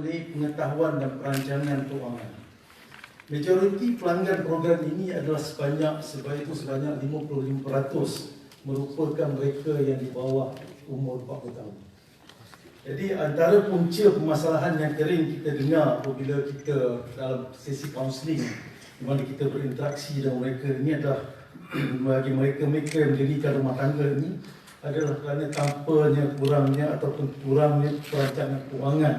pengetahuan dan perancangan keuangan. Majoriti pelanggan program ini adalah sebanyak 55% merupakan mereka yang di bawah umur 40 tahun. Jadi antara punca permasalahan yang kering kita dengar apabila kita dalam sesi kaunseling di mana kita berinteraksi dengan mereka ini adalah bagi mereka yang mendirikan rumah tangga ini adalah kerana tanpanya kurangnya ataupun kurangnya perancangan keuangan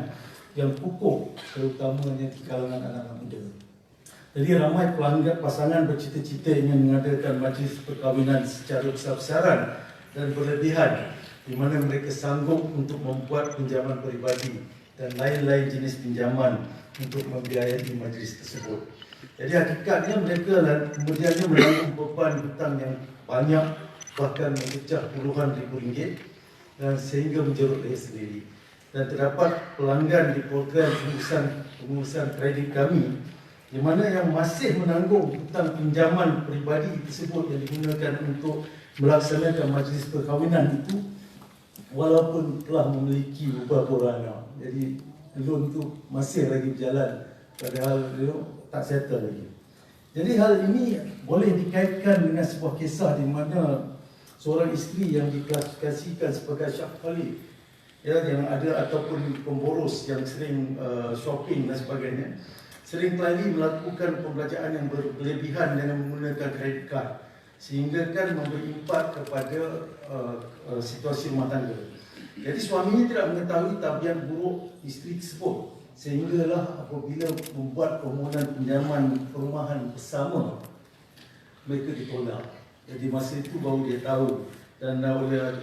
yang kukuh, terutamanya di kalangan anak-anak muda. Jadi ramai pelanggan pasangan bercita-cita ingin mengadakan majlis perkahwinan secara besar-besaran dan berlebihan di mana mereka sanggup untuk membuat pinjaman peribadi dan lain-lain jenis pinjaman untuk membiayai majlis tersebut. Jadi hakikatnya mereka kemudiannya menanggung beban hutang yang banyak, bahkan memecah puluhan ribu ringgit dan sehingga menjerut leher sendiri. Dan terdapat pelanggan di program pengurusan kredit kami di mana yang masih menanggung hutang pinjaman peribadi tersebut yang digunakan untuk melaksanakan majlis perkahwinan itu walaupun telah memiliki beberapa anak. Jadi loan itu masih lagi berjalan padahal tak settle lagi. Jadi hal ini boleh dikaitkan dengan sebuah kisah di mana seorang isteri yang diklasifikasikan sebagai syahwali, ya, yang ada ataupun pemboros yang sering shopping dan sebagainya, sering kali melakukan pembelanjaan yang berlebihan dengan menggunakan kredit card sehingga kan memberi impak kepada situasi rumah tangga. Jadi suaminya tidak mengetahui tabiat buruk isteri tersebut sehinggalah apabila membuat permohonan pinjaman perumahan bersama mereka ditolak. Jadi masa itu baru dia tahu dan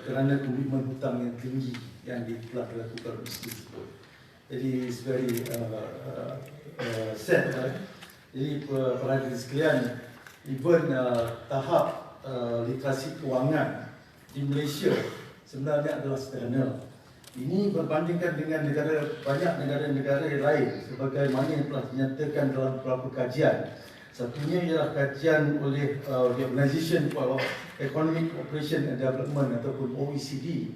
kerana komitmen hutang yang tinggi yang telah dilakukan oleh isteri tersebut. Jadi it's very sad, right? Jadi para hadirin sekalian, even tahap literasi kewangan di Malaysia sebenarnya adalah sederhana. Ini berbandingkan dengan banyak negara-negara lain sebagaimana yang telah dinyatakan dalam beberapa kajian. Satunya ialah kajian oleh Organization for Economic Cooperation and Development ataupun OECD.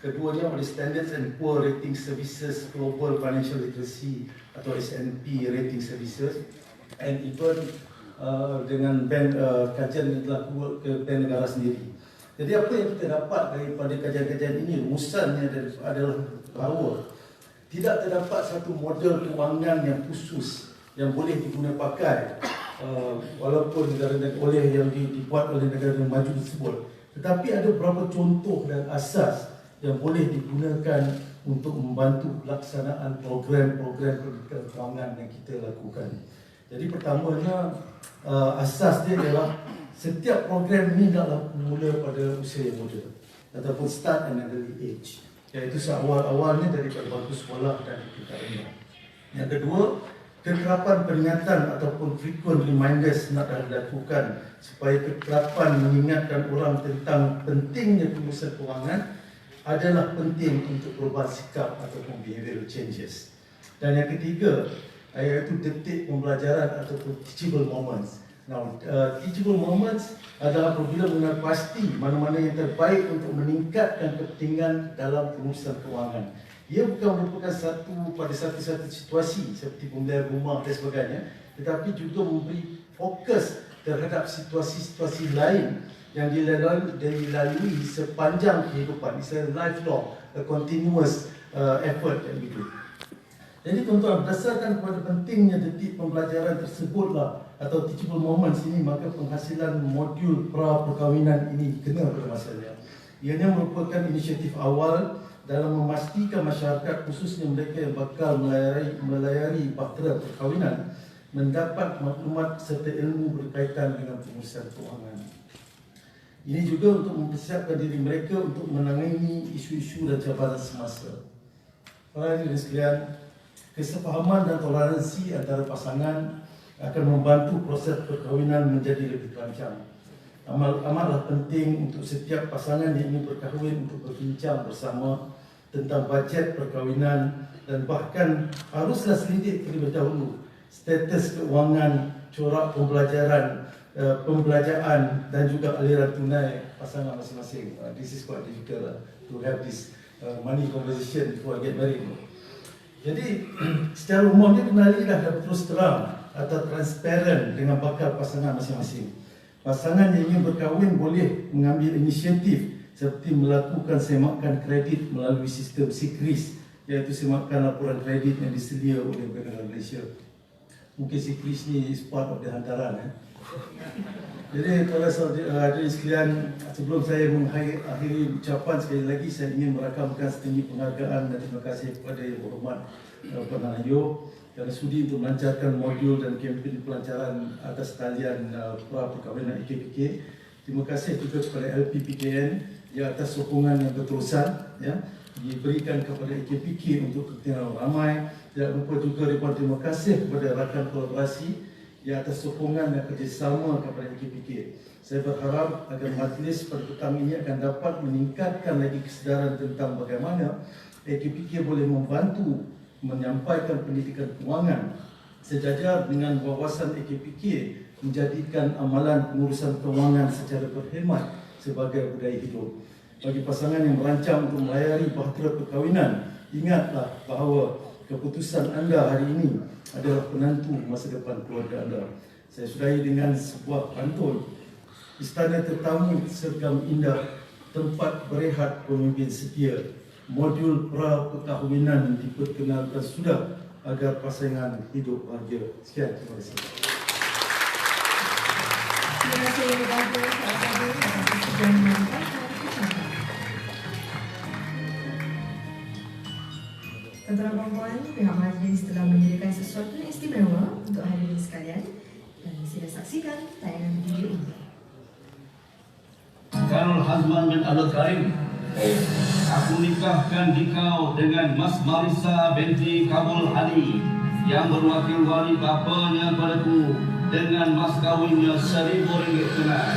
Keduanya oleh Standards and Poor Rating Services Global Financial Literacy atau S&P Rating Services, and even dengan bank kajian yang telah buat ke bank negara sendiri. Jadi apa yang kita dapat daripada kajian-kajian ini, rumusannya adalah bahawa tidak terdapat satu model kewangan yang khusus yang boleh digunakan pakai walaupun negara-negara yang dibuat oleh negara maju tersebut. Tetapi ada beberapa contoh dan asas yang boleh digunakan untuk membantu pelaksanaan program-program pendidikan kewangan yang kita lakukan. Jadi pertamanya asas dia adalah setiap program ini adalah mula pada usia yang muda ataupun start and early age, iaitu seawal-awalnya daripada bangku sekolah dan tingkat rendah. Yang kedua, keterapan peringatan ataupun frequent reminders nak dilakukan supaya keterapan mengingatkan orang tentang pentingnya pengurusan kewangan adalah penting untuk perubahan sikap ataupun behavioral changes. Dan yang ketiga, iaitu detik pembelajaran ataupun teachable moments. Now, teachable moments adalah apabila mengenal pasti mana-mana yang terbaik untuk meningkatkan kepentingan dalam pengurusan kewangan. Ia bukan merupakan pada satu situasi seperti pembelian rumah dan sebagainya, tetapi juga memberi fokus terhadap situasi-situasi lain yang dilalui sepanjang kehidupan. It's a lifelong, a continuous effort yang we. Jadi tuan-tuan, berdasarkan kepada pentingnya detik pembelajaran tersebutlah atau teachable moments ini, maka penghasilan modul pra perkahwinan ini kena bermasalah. Ianya merupakan inisiatif awal dalam memastikan masyarakat, khususnya mereka yang bakal melayari bahtera perkahwinan, mendapat maklumat serta ilmu berkaitan dengan pengurusan kewangan. Ini juga untuk mempersiapkan diri mereka untuk menangani isu-isu dan cabaran semasa. Para hadirin sekalian, kesepahaman dan toleransi antara pasangan akan membantu proses perkahwinan menjadi lebih terancang. Amatlah penting untuk setiap pasangan yang ingin berkahwin untuk berbincang bersama tentang bajet perkahwinan dan bahkan haruslah selidik terlebih dahulu status keuangan, corak pembelajaran dan juga aliran tunai pasangan masing-masing. This is quite difficult to have this money conversation before I get married. Jadi secara umumnya kenalilah dan terus terang atau transparan dengan bakal pasangan masing-masing. Pasangan yang ingin berkahwin boleh mengambil inisiatif seperti melakukan semakan kredit melalui sistem SIKRIS, iaitu semakan laporan kredit yang disedia oleh negara Malaysia. Mungkin SIKRIS ni is part of the hantaran. Jadi para hadirin sekalian, sebelum saya mengakhiri ucapan, sekali lagi saya ingin merakamkan setinggi penghargaan dan terima kasih kepada Yang Berhormat Perdana Ayub kerana sudi untuk melancarkan modul dan kempen pelancaran atas talian pra perkahwinan IKPK. Terima kasih juga kepada LPPKN yang atas sokongan yang berterusan diberikan kepada IKPK untuk kepentingan ramai. Tidak lupa juga terima kasih kepada rakan kolaborasi yang atas sokongan dan kerjasama kepada IKPK. Saya berharap agar majlis pada petang ini akan dapat meningkatkan lagi kesedaran tentang bagaimana IKPK boleh membantu menyampaikan pendidikan kewangan sejajar dengan wawasan IKPK menjadikan amalan pengurusan kewangan secara berhemat sebagai budaya hidup. Bagi pasangan yang merancang untuk melayari bahtera perkahwinan, ingatlah bahawa keputusan anda hari ini adalah penentu masa depan keluarga anda. Saya sudahi dengan sebuah pantun. Istana tetamu sergam indah, tempat berehat pemimpin setia. Modul pra perkahwinan diperkenalkan sudah agar pasangan hidup bahagia. Sekian, terima kasih. Terima kasih kepada Pak Sabu atas sekian menyampaikan ucapan. Tuan-tuan dan puan-puan, pihak majlis telah menyediakan sesuatu yang istimewa untuk hadirin sekalian dan sila saksikan tayangan video ini. Karul Hazman bin Abdul Karim, aku nikahkan dikau dengan Mas Marisa binti Kabul Ali yang berwakil wali bapanya padaku dengan mas kawinnya RM1,000 tunai.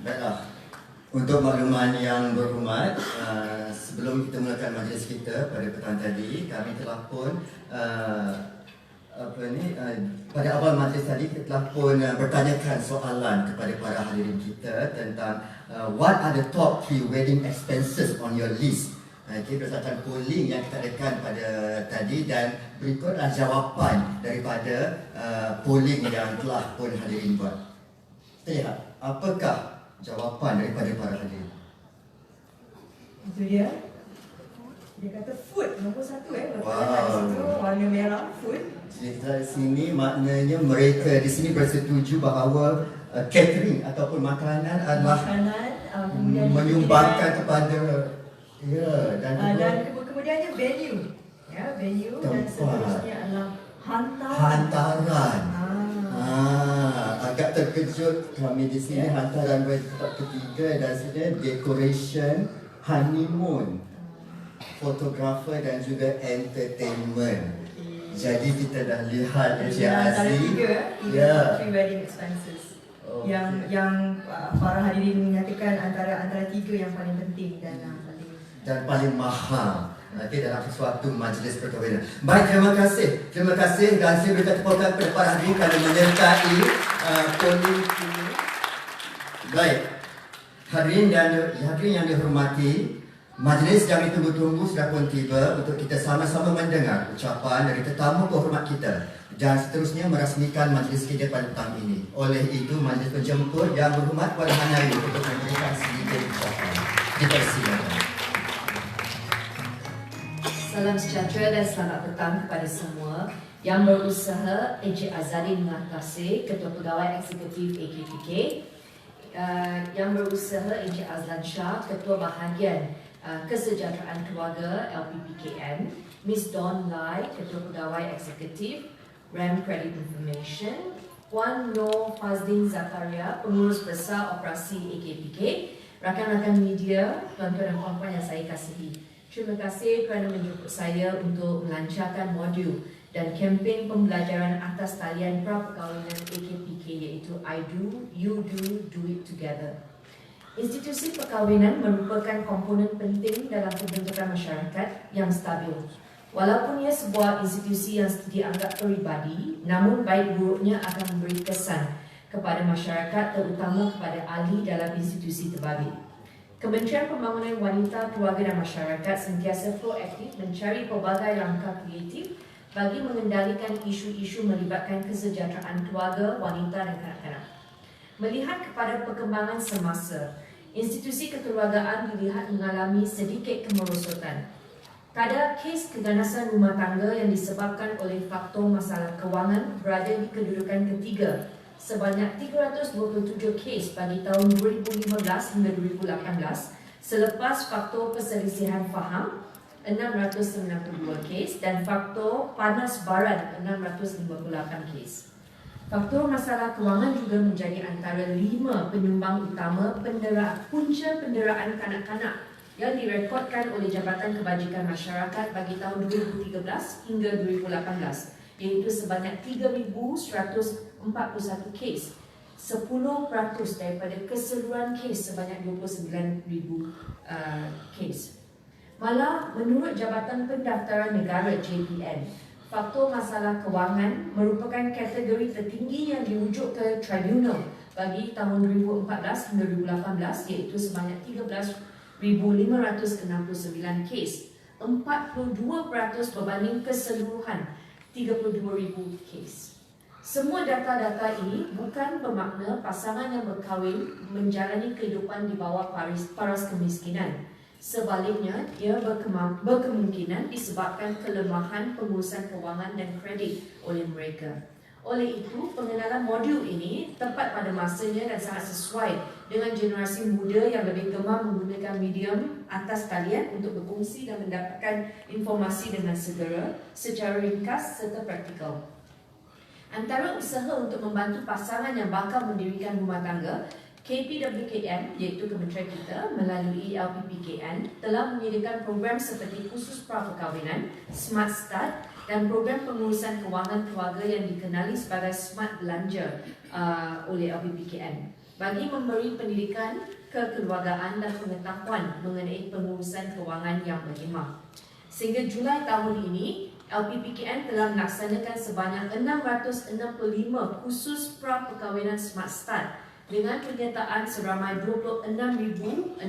Baiklah, untuk makluman yang berhormat, sebelum kita mulakan majlis kita pada petang tadi, kami telah pun pada awal majlis tadi kita telah pun bertanyakan soalan kepada para hadirin kita tentang what are the top 3 wedding expenses on your list. Okay, berdasarkan polling yang kita adakan pada tadi, dan berikutlah jawapan daripada polling yang telah pun hadirin buat. Kita lihat apakah jawapan daripada para hadirin. Itu dia. Dia kata food nombor 1 Wow. Di situ warna merah food. Di sini maknanya mereka di sini bersetuju bahawa catering ataupun makanan adalah Makanan, kemudian menyumbangkan kepada dan kemudiannya venue. Ya, venue dan Tempat. seterusnya adalah hantaran. hantaran. Agak terkejut kami di sini. Hantaran tempat ketiga, dan sini decoration, honeymoon, fotografer dan juga entertainment. Jadi kita dah lihat Encik Antara Aziz. tiga wedding expenses. Okay. Yang para hadirin menyatakan antara tiga yang paling penting dan paling mahal dalam sesuatu majlis perkahwinan. Baik, terima kasih dan saya berikan tepuk tangan kepada para hadirin kerana menyertai polling ini. Baik, hadirin yang dihormati, majlis yang ditunggu-tunggu sudah pun tiba untuk kita sama-sama mendengar ucapan dari tetamu kehormat kita dan seterusnya merasmikan majlis kita pada petang ini. Oleh itu, majlis penjemput yang berhormat Puan Hanari untuk memberikan sedikit ucapan. Dipersilakan. Salam sejahtera dan selamat petang kepada semua yang berusaha. Encik Azadin Mengatasi, Ketua Pegawai Eksekutif AKPK, yang berusaha Encik Azlan Shah, Ketua Bahagian Kesejahteraan Keluarga LPPKN, Miss Dawn Lai, Ketua Pegawai Eksekutif RAM Credit Information, Puan Nur Fazlin Zakaria, Pengurus Besar Operasi AKPK, rakan-rakan media, tuan-tuan dan puan-puan yang saya kasihi. Terima kasih kerana menjemput saya untuk melancarkan modul dan kempen pembelajaran atas talian pra-perkahwinan AKPK, iaitu I Do, You Do, Do It Together. Institusi perkahwinan merupakan komponen penting dalam pembentukan masyarakat yang stabil. Walaupun ia sebuah institusi yang dianggap peribadi, namun baik buruknya akan memberi kesan kepada masyarakat, terutama kepada ahli dalam institusi terbabit. Kementerian Pembangunan Wanita, Keluarga dan Masyarakat sentiasa proaktif mencari pelbagai langkah kreatif bagi mengendalikan isu-isu melibatkan kesejahteraan keluarga, wanita dan kanak-kanak. Melihat kepada perkembangan semasa, institusi kekeluargaan dilihat mengalami sedikit kemerosotan. Kadar kes keganasan rumah tangga yang disebabkan oleh faktor masalah kewangan berada di kedudukan ketiga, sebanyak 327 kes bagi tahun 2015 hingga 2018, selepas faktor perselisihan faham 692 kes dan faktor panas baran 658 kes. Faktor masalah kewangan juga menjadi antara 5 penyumbang utama punca penderaan kanak-kanak yang direkodkan oleh Jabatan Kebajikan Masyarakat bagi tahun 2013 hingga 2018, iaitu sebanyak 3,141 kes, 10% daripada keseluruhan kes sebanyak 29,000 kes. Malah, menurut Jabatan Pendaftaran Negara JPN, faktor masalah kewangan merupakan kategori tertinggi yang dirujuk ke tribunal bagi tahun 2014 hingga 2018, iaitu sebanyak 13,569 kes, 42% berbanding keseluruhan 32,000 kes. Semua data-data ini bukan bermakna pasangan yang berkahwin menjalani kehidupan di bawah paras kemiskinan. Sebaliknya, ia berkemungkinan disebabkan kelemahan pengurusan kewangan dan kredit oleh mereka. Oleh itu, pengenalan modul ini tepat pada masanya dan sangat sesuai dengan generasi muda yang lebih gemar menggunakan medium atas talian untuk berkongsi dan mendapatkan informasi dengan segera, secara ringkas serta praktikal. Antara usaha untuk membantu pasangan yang bakal mendirikan rumah tangga, KPWKM, iaitu kementerian kita melalui LPPKN, telah menyediakan program seperti khusus pra-perkahwinan, Smart Start dan program pengurusan kewangan keluarga yang dikenali sebagai Smart Belanja oleh LPPKN bagi memberi pendidikan kekeluargaan dan pengetahuan mengenai pengurusan kewangan yang berhemah. Sehingga Julai tahun ini, LPPKN telah melaksanakan sebanyak 665 khusus pra-perkahwinan Smart Start dengan penyertaan seramai 26,611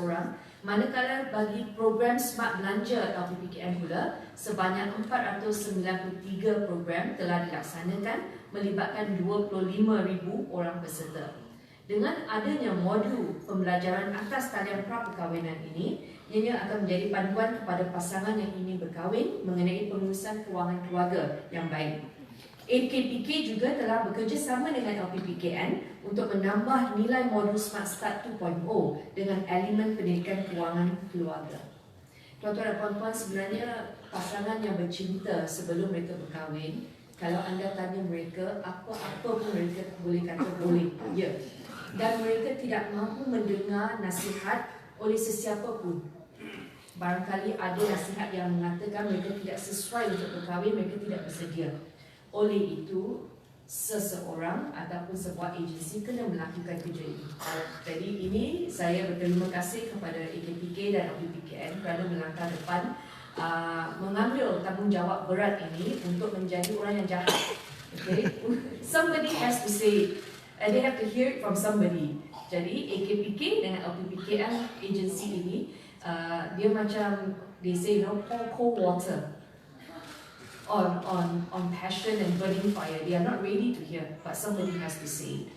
orang, manakala bagi program Smart Belanja LPPKN pula sebanyak 493 program telah dilaksanakan melibatkan 25,000 orang peserta. Dengan adanya modul pembelajaran atas talian pra-perkahwinan ini, ianya akan menjadi panduan kepada pasangan yang ingin berkahwin mengenai pengurusan kewangan keluarga yang baik. AKPK juga telah bekerjasama dengan LPPKN untuk menambah nilai modul Smart Start 2.0 dengan elemen pendidikan kewangan keluarga. Tuan-tuan dan puan-puan, sebenarnya pasangan yang bercinta sebelum mereka berkahwin, kalau anda tanya mereka, apa-apa pun mereka boleh kata boleh, ya. Dan mereka tidak mahu mendengar nasihat oleh sesiapa pun. Barangkali ada nasihat yang mengatakan mereka tidak sesuai untuk berkahwin, mereka tidak bersedia. Oleh itu, seseorang ataupun sebuah agensi kena melakukan kerja ini. Jadi ini saya berterima kasih kepada AKPK dan LPPKN kerana melangkah depan mengambil tanggungjawab berat ini untuk menjadi orang yang jahat. Okay? Somebody has to say it. And they have to hear it from somebody. Jadi AKPK dengan LPPKN agensi ini dia macam they say pour cold water on passion and burning fire. They are not ready to hear, but somebody has to say it.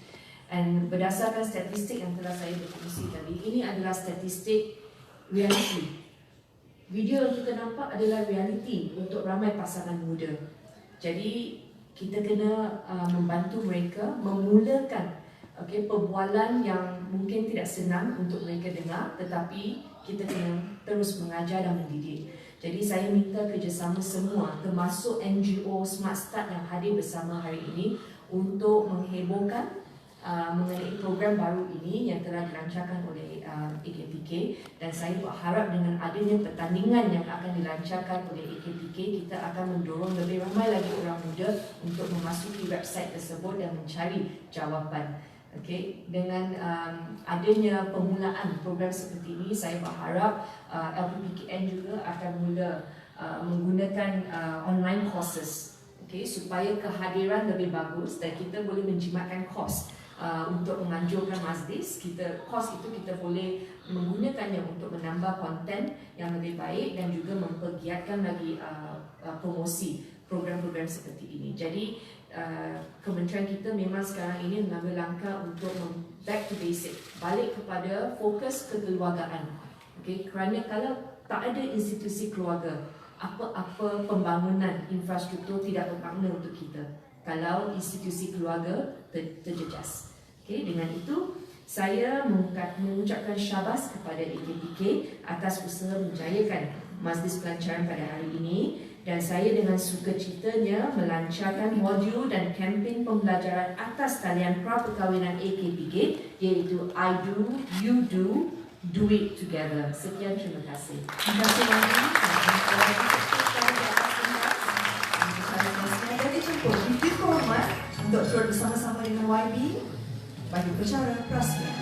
And berdasarkan statistik yang telah saya berkongsi tadi, ini adalah statistik reality. Video yang kita nampak adalah reality untuk ramai pasangan muda. Jadi kita kena membantu mereka memulakan perbualan yang mungkin tidak senang untuk mereka dengar, tetapi kita kena terus mengajar dan mendidik. Jadi saya minta kerjasama semua, termasuk NGO Smart Start yang hadir bersama hari ini untuk menghebohkan mengenai program baru ini yang telah dilancarkan oleh AKPK, dan saya berharap dengan adanya pertandingan yang akan dilancarkan oleh AKPK, kita akan mendorong lebih ramai lagi orang muda untuk memasuki website tersebut dan mencari jawapan. Okay. Dengan adanya permulaan program seperti ini, saya berharap LPPKN juga akan mula menggunakan online courses, okay, supaya kehadiran lebih bagus dan kita boleh menjimatkan kos. Untuk menganjurkan majlis, kos itu kita boleh menggunakannya untuk menambah konten yang lebih baik dan juga mempergiatkan lagi promosi program-program seperti ini. Jadi kementerian kita memang sekarang ini mengambil langkah untuk back to basic, balik kepada fokus kekeluargaan. Okay? Kerana kalau tak ada institusi keluarga, apa-apa pembangunan infrastruktur tidak bermakna untuk kita kalau institusi keluarga terjejas. Okay, dengan itu, saya mengucapkan syabas kepada AKPK atas usaha menjayakan majlis pelancaran pada hari ini, dan saya dengan sukacitanya melancarkan modul dan kempen pembelajaran atas talian pra-perkahwinan AKPK, iaitu I Do, You Do, Do It Together. Sekian, terima kasih. Terima kasih banyak. Jadi cukup, kita hormat untuk turut bersama-sama dengan YB bagi percara rasmi.